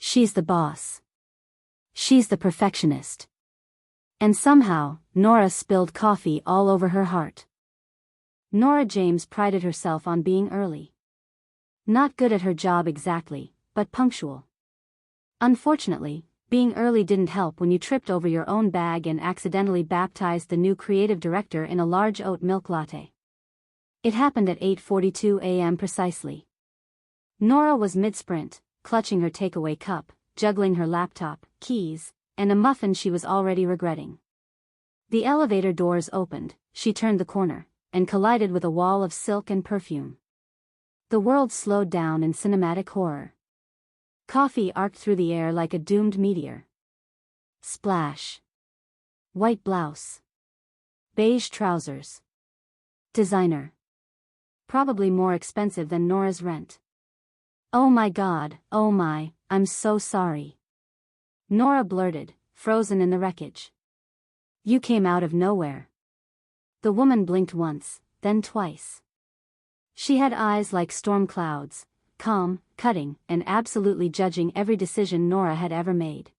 She's the boss. She's the perfectionist. And somehow, Nora spilled coffee all over her heart. Nora James prided herself on being early. Not good at her job exactly, but punctual. Unfortunately, being early didn't help when you tripped over your own bag and accidentally baptized the new creative director in a large oat milk latte. It happened at 8:42 a.m. precisely. Nora was mid-sprint, clutching her takeaway cup, juggling her laptop, keys, and a muffin she was already regretting. The elevator doors opened, she turned the corner, and collided with a wall of silk and perfume. The world slowed down in cinematic horror. Coffee arced through the air like a doomed meteor. Splash. White blouse. Beige trousers. Designer. Probably more expensive than Nora's rent. Oh my God, oh my, I'm so sorry. Nora blurted, frozen in the wreckage. You came out of nowhere. The woman blinked once, then twice. She had eyes like storm clouds, calm, cutting, and absolutely judging every decision Nora had ever made.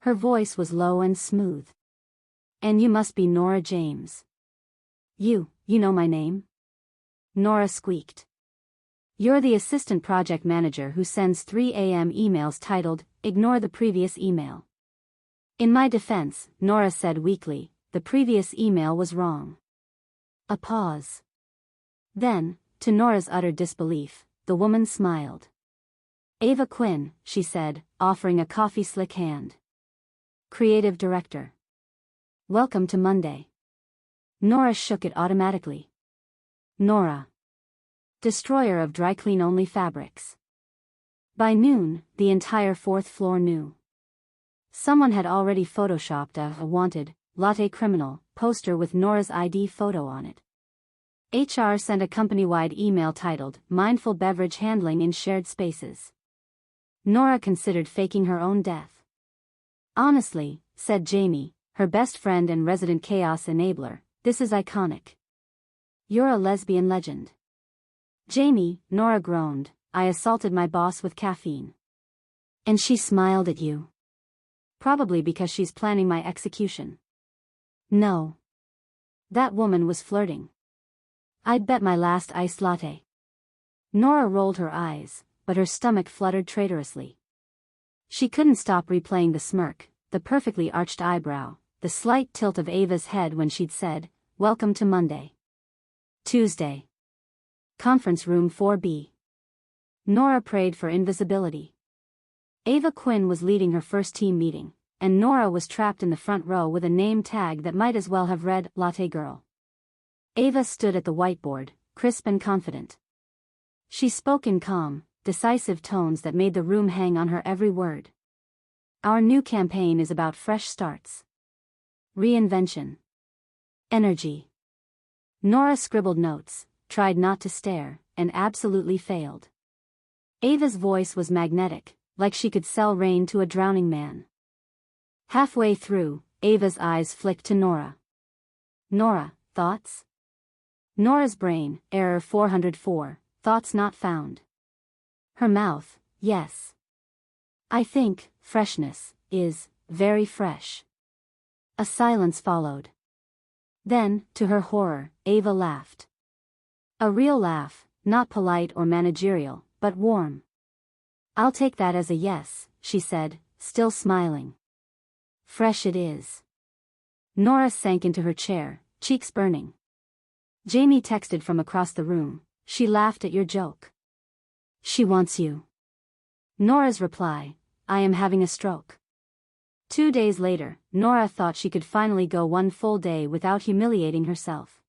Her voice was low and smooth. And you must be Nora James. You know my name? Nora squeaked. You're the assistant project manager who sends 3 a.m. emails titled, "Ignore the previous email." In my defense, Nora said weakly, the previous email was wrong. A pause. Then, to Nora's utter disbelief, the woman smiled. Ava Quinn, she said, offering a coffee-slick hand. Creative director. Welcome to Monday. Nora shook it automatically. Nora. Destroyer of dry-clean-only fabrics. By noon, the entire fourth floor knew. Someone had already photoshopped a wanted, latte criminal, poster with Nora's ID photo on it. HR sent a company-wide email titled, "Mindful Beverage Handling in Shared Spaces." Nora considered faking her own death. Honestly, said Jamie, her best friend and resident chaos enabler, this is iconic. You're a lesbian legend. Jamie, Nora groaned, I assaulted my boss with caffeine. And she smiled at you. Probably because she's planning my execution. No. That woman was flirting. I'd bet my last iced latte. Nora rolled her eyes, but her stomach fluttered traitorously. She couldn't stop replaying the smirk, the perfectly arched eyebrow, the slight tilt of Ava's head when she'd said, "Welcome to Monday." Tuesday. Conference room 4B. Nora prayed for invisibility. Ava Quinn was leading her first team meeting, and Nora was trapped in the front row with a name tag that might as well have read, Latte Girl. Ava stood at the whiteboard, crisp and confident. She spoke in calm, decisive tones that made the room hang on her every word. Our new campaign is about fresh starts. Reinvention. Energy. Nora scribbled notes, tried not to stare, and absolutely failed. Ava's voice was magnetic, like she could sell rain to a drowning man. Halfway through, Ava's eyes flicked to Nora. Nora, thoughts? Nora's brain, error 404, thoughts not found. Her mouth, yes. I think, freshness, is, very fresh. A silence followed. Then, to her horror, Ava laughed. A real laugh, not polite or managerial, but warm. I'll take that as a yes, she said, still smiling. Fresh it is. Nora sank into her chair, cheeks burning. Jamie texted from across the room, she laughed at your joke. She wants you. Nora's reply, I am having a stroke. 2 days later, Nora thought she could finally go one full day without humiliating herself.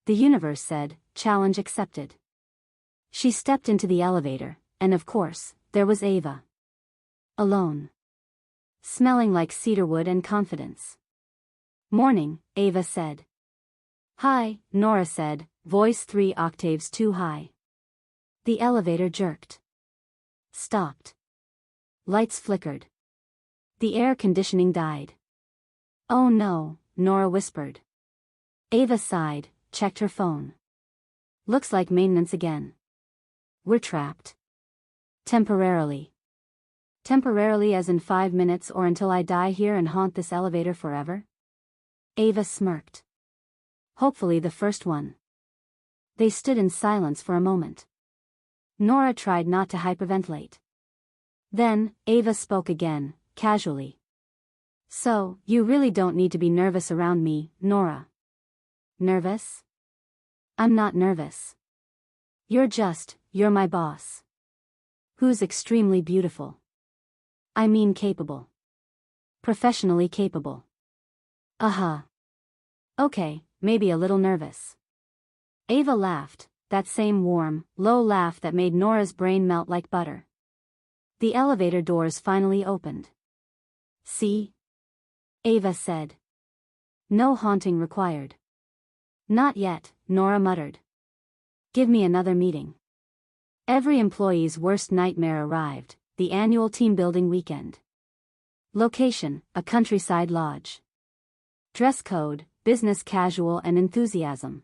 The universe said, challenge accepted. She stepped into the elevator, and of course, there was Ava. Alone. Smelling like cedarwood and confidence. Morning, Ava said. Hi, Nora said, voice 3 octaves too high. The elevator jerked. Stopped. Lights flickered. The air conditioning died. Oh no, Nora whispered. Ava sighed, checked her phone. Looks like maintenance again. We're trapped. Temporarily. Temporarily, as in 5 minutes, or until I die here and haunt this elevator forever? Ava smirked. Hopefully the first one. They stood in silence for a moment. Nora tried not to hyperventilate. Then, Ava spoke again, casually. So, you really don't need to be nervous around me, Nora. Nervous? I'm not nervous. You're my boss. Who's extremely beautiful. I mean capable. Professionally capable. Okay, maybe a little nervous. Ava laughed, that same warm, low laugh that made Nora's brain melt like butter. The elevator doors finally opened. See? Ava said. No haunting required. Not yet, Nora muttered. Give me another meeting. Every employee's worst nightmare arrived, the annual team-building weekend. Location, a countryside lodge. Dress code, business casual and enthusiasm.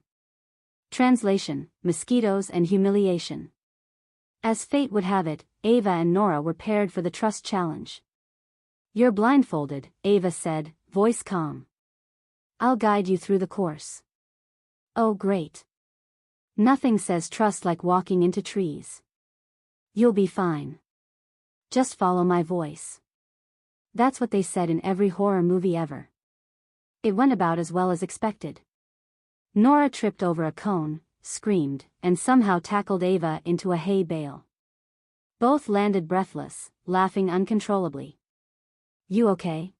Translation, mosquitoes and humiliation. As fate would have it, Ava and Nora were paired for the trust challenge. You're blindfolded, Ava said, voice calm. I'll guide you through the course. Oh great. Nothing says trust like walking into trees. You'll be fine. Just follow my voice. That's what they said in every horror movie ever. It went about as well as expected. Nora tripped over a cone, screamed, and somehow tackled Ava into a hay bale. Both landed breathless, laughing uncontrollably. You okay?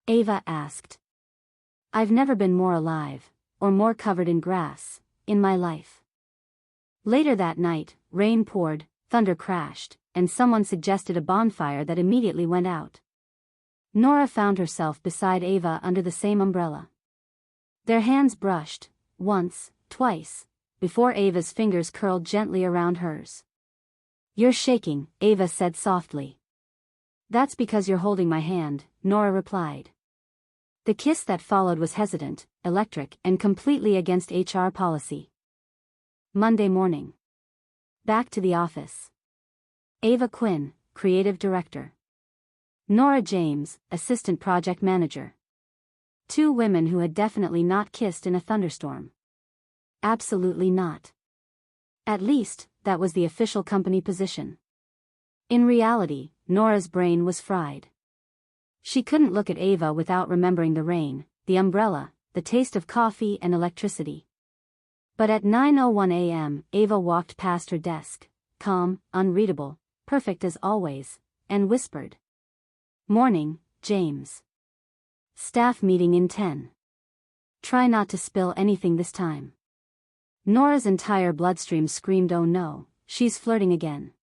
Ava asked. I've never been more alive, or more covered in grass, in my life. Later that night, rain poured, thunder crashed, and someone suggested a bonfire that immediately went out. Nora found herself beside Ava under the same umbrella. Their hands brushed, once, twice, before Ava's fingers curled gently around hers. You're shaking, Ava said softly. That's because you're holding my hand, Nora replied. The kiss that followed was hesitant, electric, and completely against HR policy. Monday morning. Back to the office. Ava Quinn, creative director. Nora James, assistant project manager. Two women who had definitely not kissed in a thunderstorm. Absolutely not. At least, that was the official company position. In reality, Nora's brain was fried. She couldn't look at Ava without remembering the rain, the umbrella, the taste of coffee and electricity. But at 9:01 a.m., Ava walked past her desk, calm, unreadable, perfect as always, and whispered. Morning, James. Staff meeting in 10. Try not to spill anything this time. Nora's entire bloodstream screamed, oh no, she's flirting again.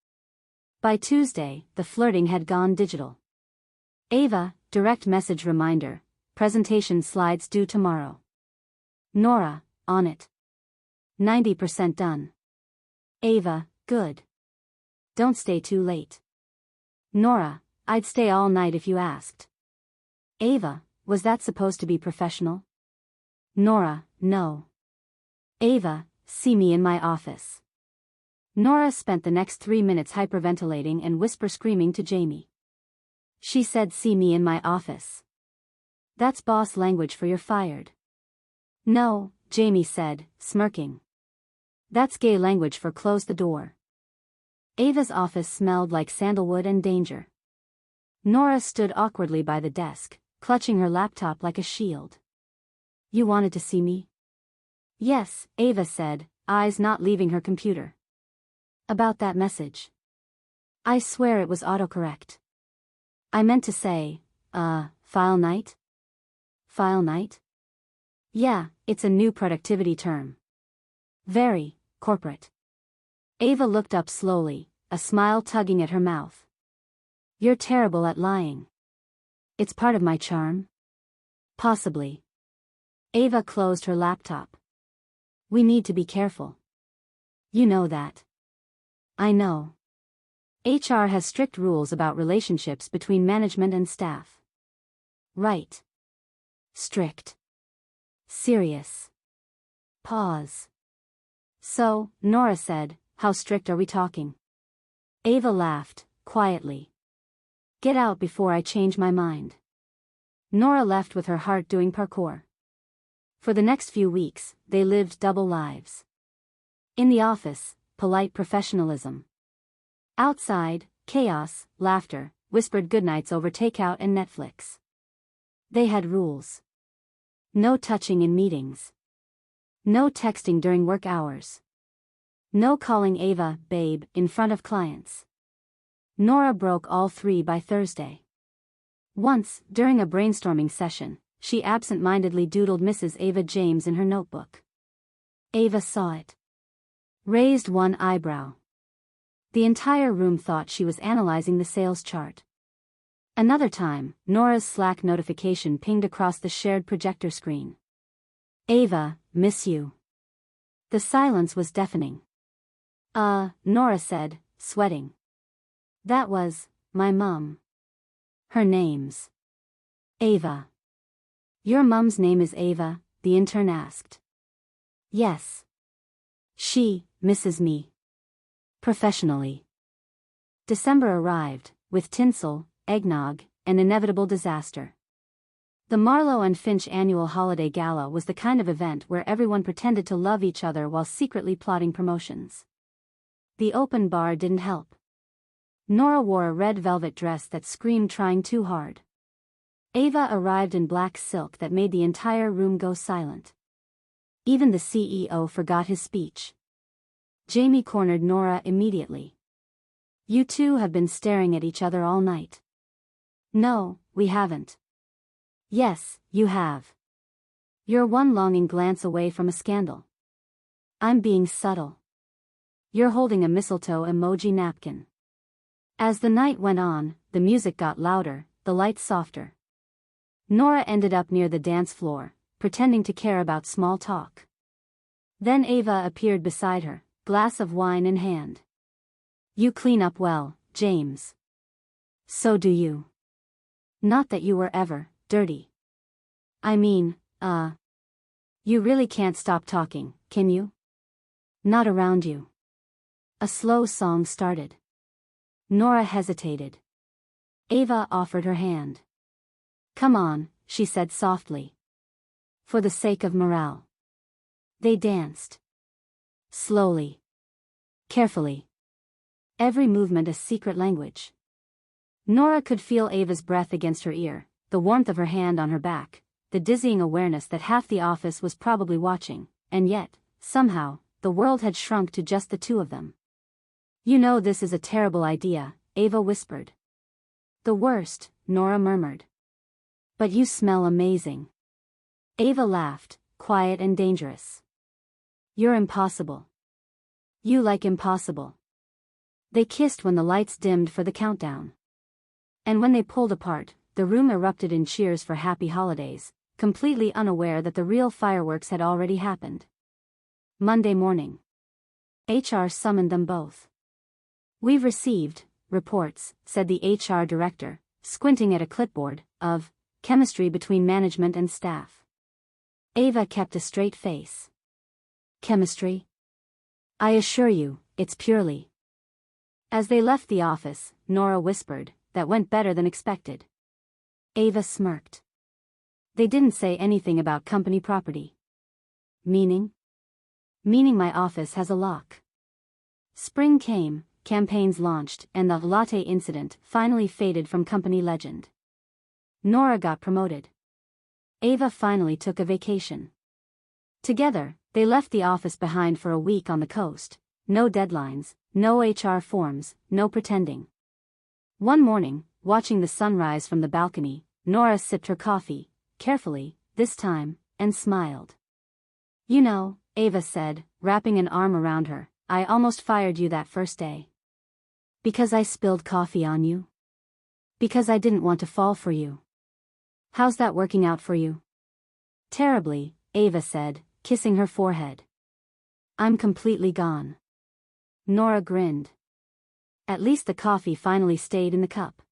By Tuesday, the flirting had gone digital. Ava, direct message reminder, presentation slides due tomorrow. Nora, on it. 90% done. Ava, good. Don't stay too late. Nora, I'd stay all night if you asked. Ava, was that supposed to be professional? Nora, no. Ava, see me in my office. Nora spent the next 3 minutes hyperventilating and whisper screaming to Jamie. She said see me in my office. That's boss language for you're fired. No, Jamie said, smirking. That's gay language for close the door. Ava's office smelled like sandalwood and danger. Nora stood awkwardly by the desk, clutching her laptop like a shield. You wanted to see me? Yes, Ava said, eyes not leaving her computer. About that message. I swear it was autocorrect. I meant to say, file night? File night? Yeah, it's a new productivity term. Very corporate. Ava looked up slowly, a smile tugging at her mouth. You're terrible at lying. It's part of my charm? Possibly. Ava closed her laptop. We need to be careful. You know that. I know. HR has strict rules about relationships between management and staff. Right. Strict. Serious. Pause. So, Nora said, how strict are we talking? Ava laughed, quietly. Get out before I change my mind. Nora left with her heart doing parkour. For the next few weeks, they lived double lives. In the office, polite professionalism. Outside, chaos, laughter, whispered goodnights over takeout and Netflix. They had rules. No touching in meetings. No texting during work hours. No calling Ava, babe, in front of clients. Nora broke all three by Thursday. Once, during a brainstorming session, she absent-mindedly doodled Mrs. Ava James in her notebook. Ava saw it. Raised one eyebrow. The entire room thought she was analyzing the sales chart. Another time, Nora's Slack notification pinged across the shared projector screen. Ava, miss you. The silence was deafening. Nora said, sweating. That was, my mum. Her name's Ava. Your mum's name is Ava, the intern asked. Yes. She misses me. Professionally. December arrived, with tinsel, eggnog, and inevitable disaster. The Marlow and Finch annual holiday gala was the kind of event where everyone pretended to love each other while secretly plotting promotions. The open bar didn't help. Nora wore a red velvet dress that screamed trying too hard. Ava arrived in black silk that made the entire room go silent. Even the CEO forgot his speech. Jamie cornered Nora immediately. You two have been staring at each other all night. No, we haven't. Yes, you have. You're one longing glance away from a scandal. I'm being subtle. You're holding a mistletoe emoji napkin. As the night went on, the music got louder, the lights softer. Nora ended up near the dance floor, pretending to care about small talk. Then Ava appeared beside her, glass of wine in hand. You clean up well, James. So do you. Not that you were ever dirty. I mean, you really can't stop talking, can you? Not around you. A slow song started. Nora hesitated. Ava offered her hand. Come on, she said softly. For the sake of morale. They danced. Slowly. Carefully. Every movement a secret language. Nora could feel Ava's breath against her ear, the warmth of her hand on her back, the dizzying awareness that half the office was probably watching, and yet, somehow, the world had shrunk to just the two of them. You know this is a terrible idea, Ava whispered. The worst, Nora murmured. But you smell amazing. Ava laughed, quiet and dangerous. You're impossible. You like impossible. They kissed when the lights dimmed for the countdown. And when they pulled apart, the room erupted in cheers for happy holidays, completely unaware that the real fireworks had already happened. Monday morning. HR summoned them both. We've received reports, said the HR director, squinting at a clipboard, of chemistry between management and staff. Ava kept a straight face. Chemistry? I assure you, it's purely. As they left the office, Nora whispered, that went better than expected. Ava smirked. They didn't say anything about company property. Meaning? Meaning my office has a lock. Spring came, campaigns launched, and the latte incident finally faded from company legend. Nora got promoted. Ava finally took a vacation. Together, they left the office behind for a week on the coast. No deadlines, no HR forms, no pretending. One morning, watching the sunrise from the balcony, Nora sipped her coffee, carefully, this time, and smiled. You know, Ava said, wrapping an arm around her, I almost fired you that first day. Because I spilled coffee on you? Because I didn't want to fall for you. How's that working out for you? Terribly, Ava said, kissing her forehead. I'm completely gone. Nora grinned. At least the coffee finally stayed in the cup.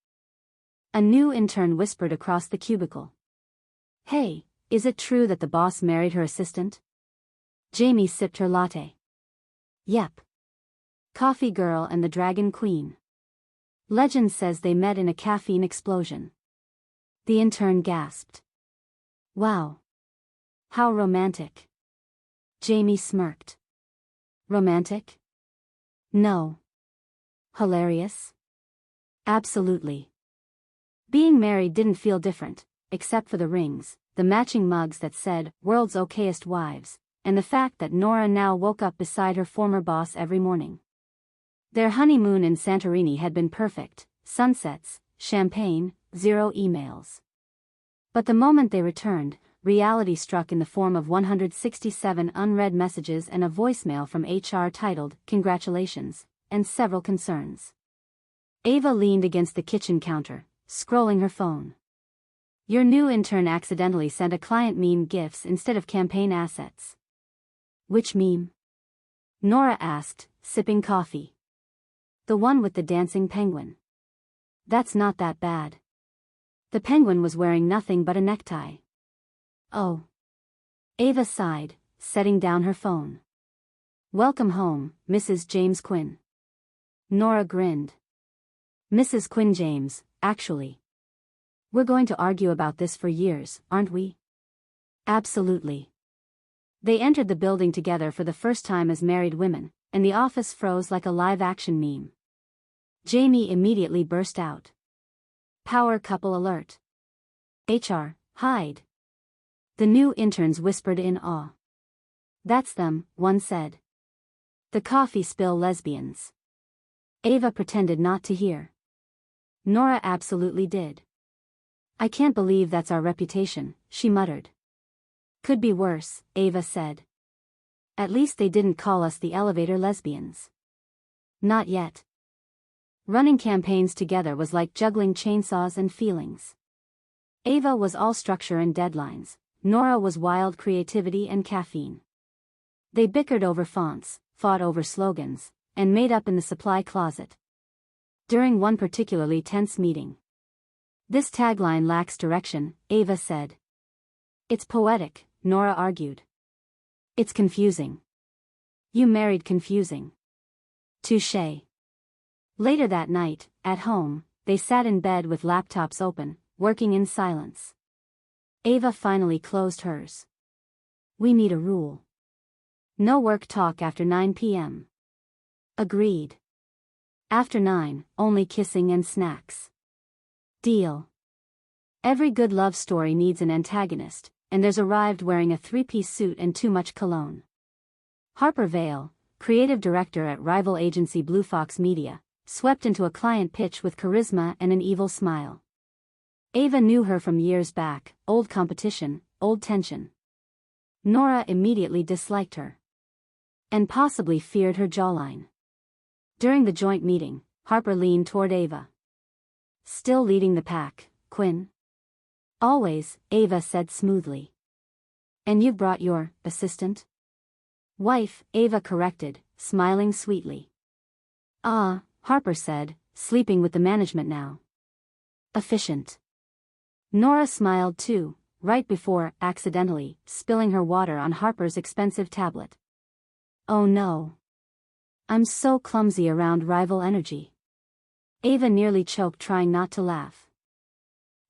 A new intern whispered across the cubicle. Hey, is it true that the boss married her assistant? Jamie sipped her latte. Yep. Coffee girl and the dragon queen. Legend says they met in a caffeine explosion. The intern gasped. Wow. How romantic. Jamie smirked. Romantic? No. Hilarious? Absolutely. Being married didn't feel different, except for the rings, the matching mugs that said, "World's Okayest Wives," and the fact that Nora now woke up beside her former boss every morning. Their honeymoon in Santorini had been perfect, sunsets, champagne, 0 emails. But the moment they returned, reality struck in the form of 167 unread messages and a voicemail from HR titled, "Congratulations," and several concerns. Ava leaned against the kitchen counter, scrolling her phone. Your new intern accidentally sent a client meme GIFs instead of campaign assets. Which meme? Nora asked, sipping coffee. The one with the dancing penguin. That's not that bad. The penguin was wearing nothing but a necktie. Oh. Ava sighed, setting down her phone. Welcome home, Mrs. James Quinn. Nora grinned. Mrs. Quinn James, actually. We're going to argue about this for years, aren't we? Absolutely. They entered the building together for the first time as married women, and the office froze like a live-action meme. Jamie immediately burst out. Power couple alert. HR, hide. The new interns whispered in awe. That's them, one said. The coffee spill lesbians. Ava pretended not to hear. Nora absolutely did. I can't believe that's our reputation, she muttered. Could be worse, Ava said. At least they didn't call us the elevator lesbians. Not yet. Running campaigns together was like juggling chainsaws and feelings. Ava was all structure and deadlines, Nora was wild creativity and caffeine. They bickered over fonts, fought over slogans, and made up in the supply closet. During one particularly tense meeting. This tagline lacks direction, Ava said. It's poetic, Nora argued. It's confusing. You married confusing. Touché. Later that night, at home, they sat in bed with laptops open, working in silence. Ava finally closed hers. We need a rule. No work talk after 9 p.m. Agreed. After 9, only kissing and snacks. Deal. Every good love story needs an antagonist, and there's arrived wearing a 3-piece suit and too much cologne. Harper Vale, creative director at rival agency Blue Fox Media, swept into a client pitch with charisma and an evil smile. Ava knew her from years back, old competition, old tension. Nora immediately disliked her. And possibly feared her jawline. During the joint meeting, Harper leaned toward Ava. Still leading the pack, Quinn? Always, Ava said smoothly. And you've brought your assistant? Wife, Ava corrected, smiling sweetly. Ah, Harper said, sleeping with the management now. Efficient. Nora smiled too, right before, accidentally, spilling her water on Harper's expensive tablet. Oh no. I'm so clumsy around rival energy. Ava nearly choked trying not to laugh.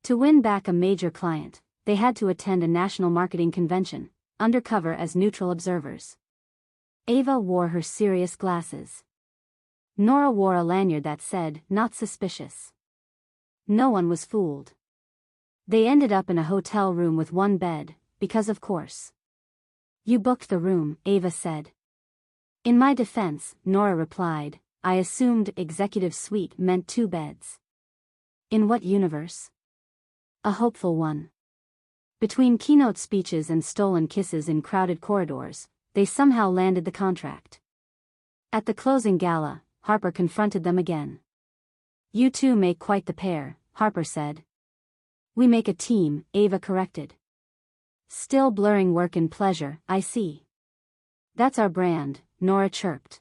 To win back a major client, they had to attend a national marketing convention, undercover as neutral observers. Ava wore her serious glasses. Nora wore a lanyard that said, "Not suspicious." No one was fooled. They ended up in a hotel room with one bed, because of course. You booked the room, Ava said. In my defense, Nora replied, I assumed executive suite meant 2 beds. In what universe? A hopeful one. Between keynote speeches and stolen kisses in crowded corridors, they somehow landed the contract. At the closing gala, Harper confronted them again. You two make quite the pair, Harper said. We make a team, Ava corrected. Still blurring work and pleasure, I see. That's our brand, Nora chirped.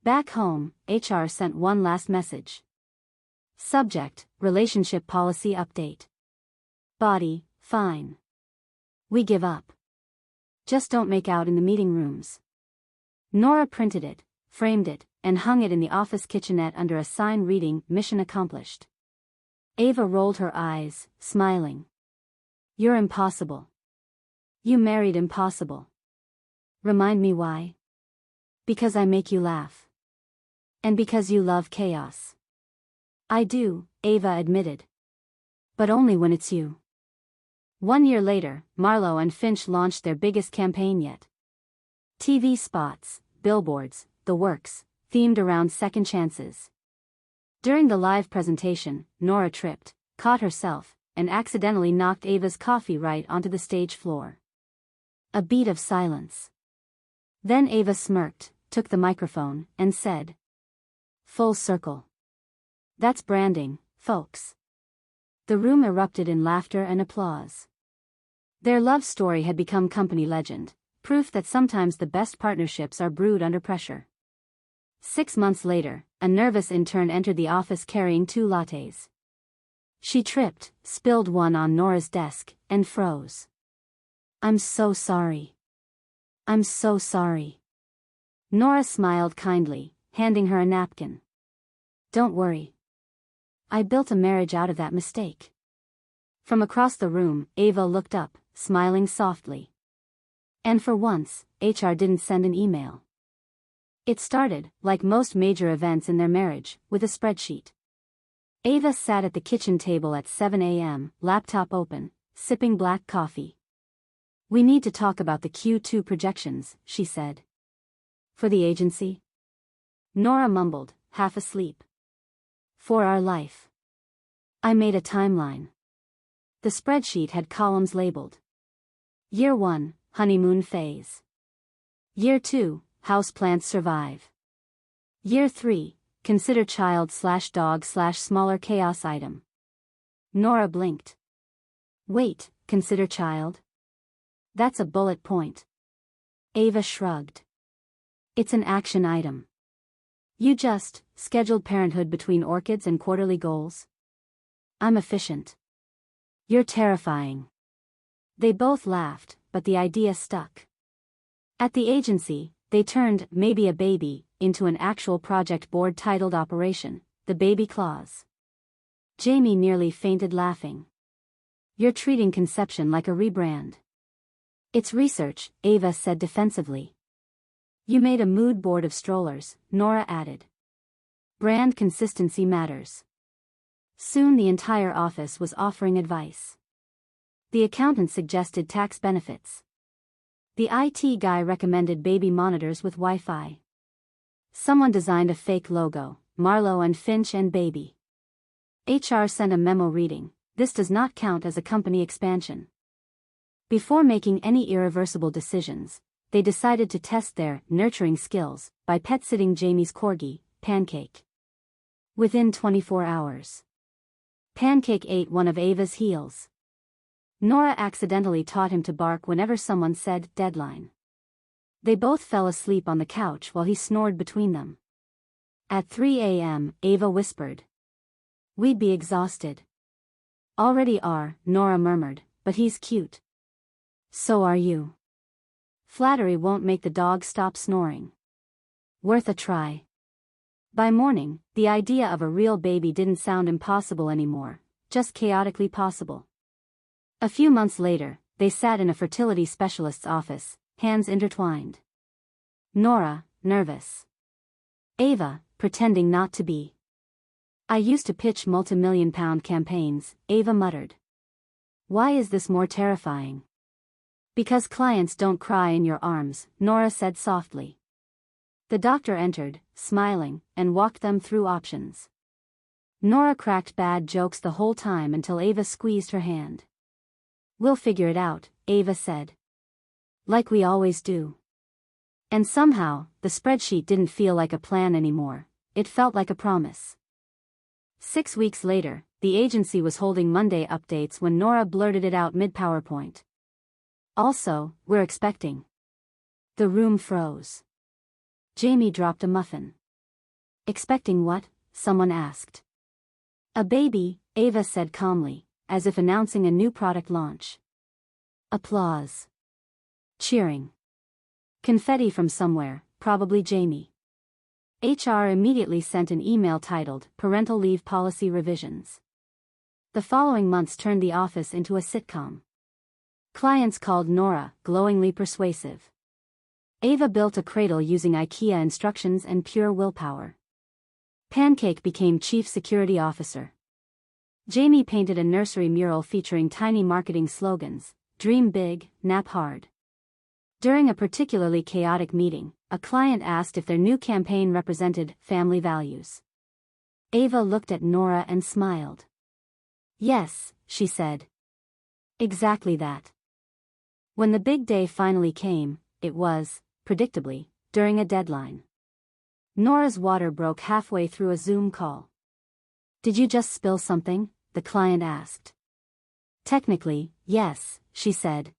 Back home, HR sent one last message. Subject, relationship policy update. Body, fine. We give up. Just don't make out in the meeting rooms. Nora printed it, framed it, and hung it in the office kitchenette under a sign reading, "Mission accomplished." Ava rolled her eyes, smiling. "You're impossible. You married impossible." "Remind me why?" "Because I make you laugh. And because you love chaos." "I do," Ava admitted. "But only when it's you." 1 year later, Marlow and Finch launched their biggest campaign yet. TV spots, billboards, the works, themed around second chances. During the live presentation, Nora tripped, caught herself, and accidentally knocked Ava's coffee right onto the stage floor. A beat of silence. Then Ava smirked, took the microphone, and said, "Full circle. That's branding, folks." The room erupted in laughter and applause. Their love story had become company legend, proof that sometimes the best partnerships are brewed under pressure. 6 months later, a nervous intern entered the office carrying 2 lattes. She tripped, spilled one on Nora's desk, and froze. "I'm so sorry. I'm so sorry." Nora smiled kindly, handing her a napkin. "Don't worry. I built a marriage out of that mistake." From across the room, Ava looked up, smiling softly. And for once, HR didn't send an email. It started, like most major events in their marriage, with a spreadsheet. Ava sat at the kitchen table at 7 a.m., laptop open, sipping black coffee. "We need to talk about the Q2 projections," she said. "For the agency?" Nora mumbled, half asleep. "For our life." I made a timeline. The spreadsheet had columns labeled. Year 1, honeymoon phase. Year 2, houseplants survive. Year 3, consider child/dog/smaller chaos item. Nora blinked. "Wait, consider child? That's a bullet point." Ava shrugged. "It's an action item. You just scheduled parenthood between orchids and quarterly goals?" "I'm efficient." "You're terrifying." They both laughed, but the idea stuck. At the agency, they turned "maybe a baby" into an actual project board titled Operation, the Baby Clause. Jamie nearly fainted laughing. "You're treating conception like a rebrand." "It's research," Ava said defensively. "You made a mood board of strollers," Nora added. "Brand consistency matters." Soon the entire office was offering advice. The accountant suggested tax benefits. The IT guy recommended baby monitors with Wi-Fi. Someone designed a fake logo, Marlow and Finch and Baby. HR sent a memo reading, "This does not count as a company expansion." Before making any irreversible decisions, they decided to test their nurturing skills by pet-sitting Jamie's corgi, Pancake. Within 24 hours, Pancake ate one of Ava's heels. Nora accidentally taught him to bark whenever someone said deadline. They both fell asleep on the couch while he snored between them. At 3 a.m., Ava whispered, "We'd be exhausted." "Already are," Nora murmured, "but he's cute." "So are you." Flattery won't make the dog stop snoring. Worth a try. By morning, the idea of a real baby didn't sound impossible anymore, just chaotically possible. A few months later, they sat in a fertility specialist's office, hands intertwined. Nora, nervous. Ava, pretending not to be. "I used to pitch multi-million-pound campaigns," Ava muttered. "Why is this more terrifying?" "Because clients don't cry in your arms," Nora said softly. The doctor entered, smiling, and walked them through options. Nora cracked bad jokes the whole time until Ava squeezed her hand. "We'll figure it out," Ava said. "Like we always do." And somehow, the spreadsheet didn't feel like a plan anymore, it felt like a promise. 6 weeks later, the agency was holding Monday updates when Nora blurted it out mid-PowerPoint. "Also, we're expecting." The room froze. Jamie dropped a muffin. "Expecting what?" someone asked. "A baby," Ava said calmly, as if announcing a new product launch. Applause. Cheering. Confetti from somewhere, probably Jamie. HR immediately sent an email titled Parental Leave Policy Revisions. The following months turned the office into a sitcom. Clients called Nora, glowingly persuasive. Ava built a cradle using IKEA instructions and pure willpower. Pancake became chief security officer. Jamie painted a nursery mural featuring tiny marketing slogans, dream big, nap hard. During a particularly chaotic meeting, a client asked if their new campaign represented family values. Ava looked at Nora and smiled. Yes, she said. Exactly that. When the big day finally came, it was, predictably, during a deadline. Nora's water broke halfway through a Zoom call. Did you just spill something? The client asked. Technically, yes, she said.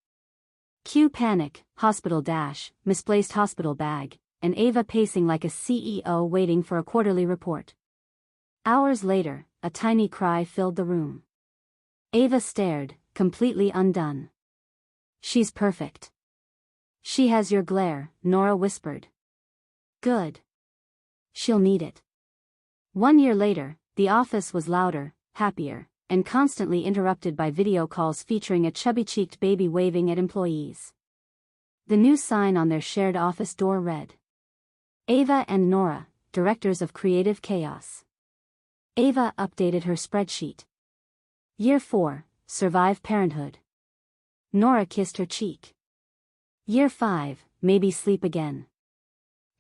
Cue panic, hospital dash, misplaced hospital bag, and Ava pacing like a CEO waiting for a quarterly report. Hours later, a tiny cry filled the room. Ava stared, completely undone. She's perfect. She has your glare, Nora whispered. Good. She'll need it. 1 year later, the office was louder, happier, and constantly interrupted by video calls featuring a chubby-cheeked baby waving at employees. The new sign on their shared office door read, Ava and Nora, Directors of Creative Chaos. Ava updated her spreadsheet. Year 4, Survive Parenthood. Nora kissed her cheek. Year 5, maybe sleep again.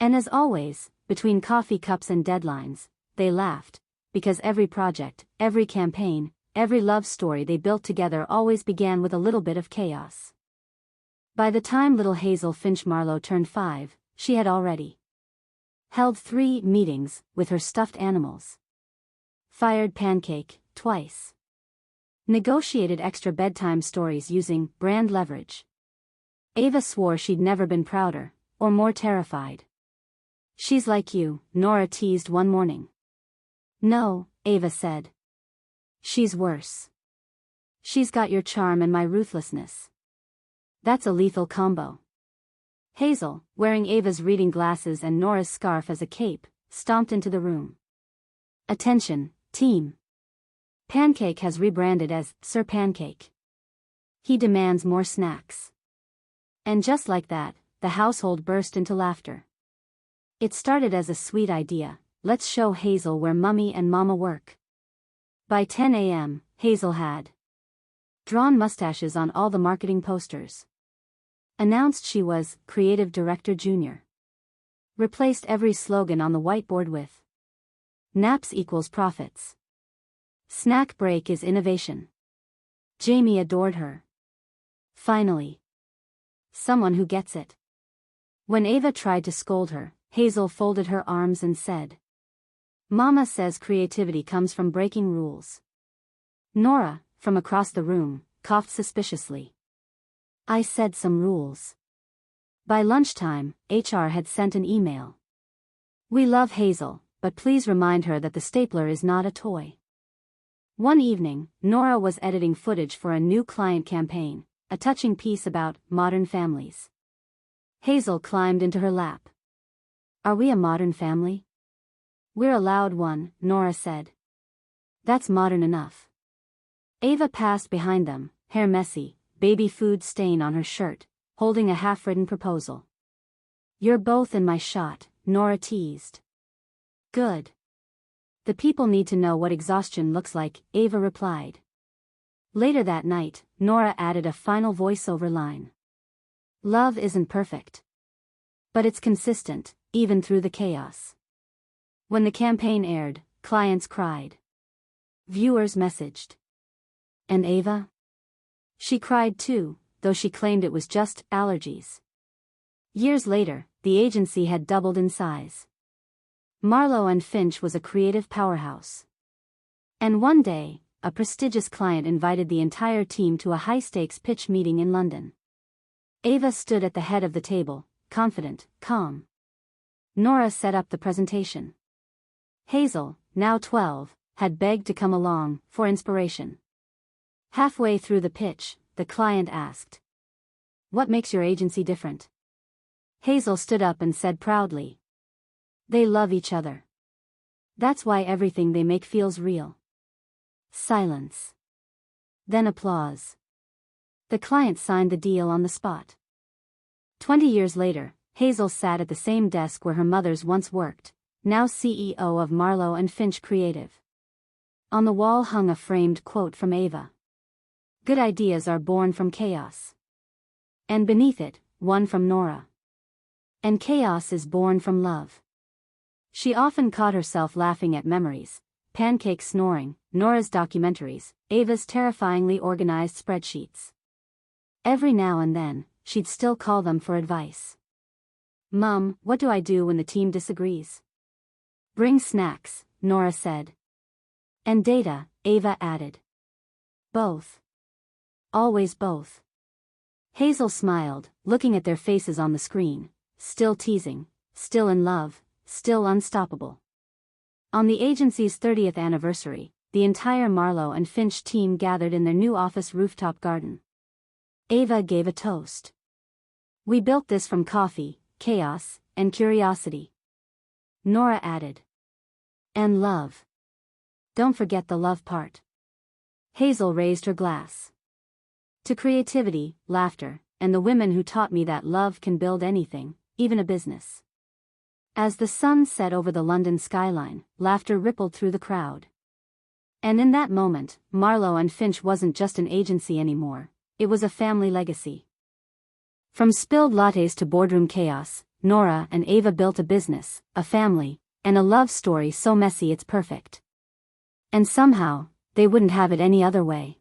And as always, between coffee cups and deadlines, they laughed, because every project, every campaign, every love story they built together always began with a little bit of chaos. By the time little Hazel Finch Marlow turned 5, she had already held 3 meetings with her stuffed animals. Fired Pancake, twice. Negotiated extra bedtime stories using brand leverage. Ava swore she'd never been prouder, or more terrified. She's like you, Nora teased one morning. No, Ava said. She's worse. She's got your charm and my ruthlessness. That's a lethal combo. Hazel, wearing Ava's reading glasses and Nora's scarf as a cape, stomped into the room. Attention, team. Pancake has rebranded as Sir Pancake. He demands more snacks. And just like that, the household burst into laughter. It started as a sweet idea, let's show Hazel where Mummy and Mama work. By 10 a.m., Hazel had drawn mustaches on all the marketing posters. Announced she was Creative Director Junior. Replaced every slogan on the whiteboard with Naps equals profits. Snack break is innovation. Jamie adored her. Finally. Someone who gets it. When Ava tried to scold her, Hazel folded her arms and said, Mama says creativity comes from breaking rules. Nora, from across the room, coughed suspiciously. I said some rules. By lunchtime, HR had sent an email. We love Hazel, but please remind her that the stapler is not a toy. One evening, Nora was editing footage for a new client campaign, a touching piece about modern families. Hazel climbed into her lap. Are we a modern family? We're a loud one, Nora said. That's modern enough. Ava passed behind them, hair messy, baby food stain on her shirt, holding a half-written proposal. You're both in my shot, Nora teased. Good. The people need to know what exhaustion looks like, Ava replied. Later that night, Nora added a final voiceover line. Love isn't perfect. But it's consistent, even through the chaos. When the campaign aired, clients cried. Viewers messaged. And Ava? She cried too, though she claimed it was just allergies. Years later, the agency had doubled in size. Marlow Finch was a creative powerhouse. And one day, a prestigious client invited the entire team to a high-stakes pitch meeting in London. Ava stood at the head of the table, confident, calm. Nora set up the presentation. Hazel, now 12, had begged to come along, for inspiration. Halfway through the pitch, the client asked, What makes your agency different? Hazel stood up and said proudly, They love each other. That's why everything they make feels real. Silence. Then applause. The client signed the deal on the spot. 20 years later, Hazel sat at the same desk where her mother's once worked, now CEO of Marlow Finch Creative. On the wall hung a framed quote from Ava. "Good ideas are born from chaos." And beneath it, one from Nora. "And chaos is born from love." She often caught herself laughing at memories: Pancake snoring, Nora's documentaries, Ava's terrifyingly organized spreadsheets. Every now and then, she'd still call them for advice. "Mum, what do I do when the team disagrees?" "Bring snacks," Nora said. "And data," Ava added. "Both. Always both." Hazel smiled, looking at their faces on the screen, still teasing, still in love, still unstoppable. On the agency's 30th anniversary, the entire Marlow Finch team gathered in their new office rooftop garden. Ava gave a toast. "We built this from coffee, chaos, and curiosity." Nora added. "And love. Don't forget the love part." Hazel raised her glass. "To creativity, laughter, and the women who taught me that love can build anything, even a business." As the sun set over the London skyline, laughter rippled through the crowd. And in that moment, Marlow Finch wasn't just an agency anymore, it was a family legacy. From spilled lattes to boardroom chaos, Nora and Ava built a business, a family, and a love story so messy it's perfect. And somehow, they wouldn't have it any other way.